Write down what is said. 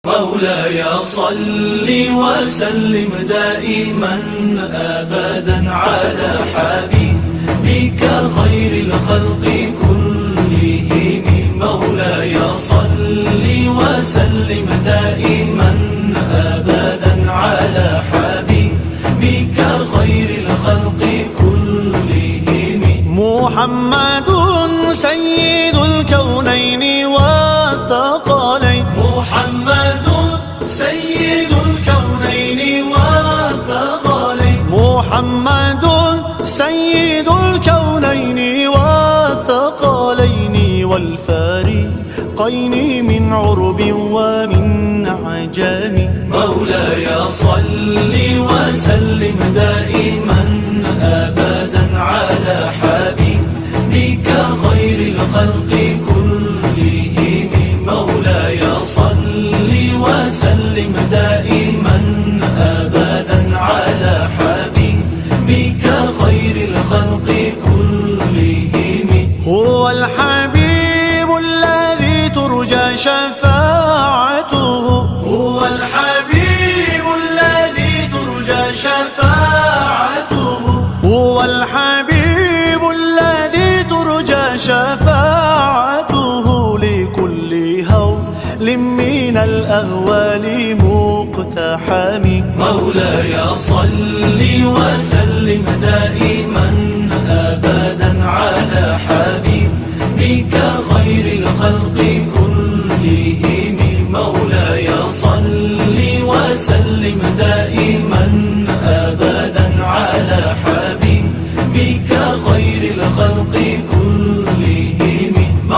مولاي صل وسلم دائما أبدا على حبيبك خير الخلق كلهم. مولاي صل وسلم دائما أبدا على حبيبك خير الخلق كلهم. محمد سيد الكونين والثقلين. محمد سيد الكونين والثقلين. محمد سيد الكونين والثقلين والفارقين من عرب ومن عجم. مولاي صل وسلم دائما أبدا على حبيبك خير الخلق كلهم. مولاي صل وسلم دائما أبدا على حبيبك خير الخلق كلهم. هو الحبيب الذي ترجى شفاعته. هو الحبيب الذي ترجى شفاعته. هو الحبيب الذي ترجى شفاعته لكل هول من الأهوال مقتحم. مولاي صل وسلم دائما أبدا على حبيبك خير الخلق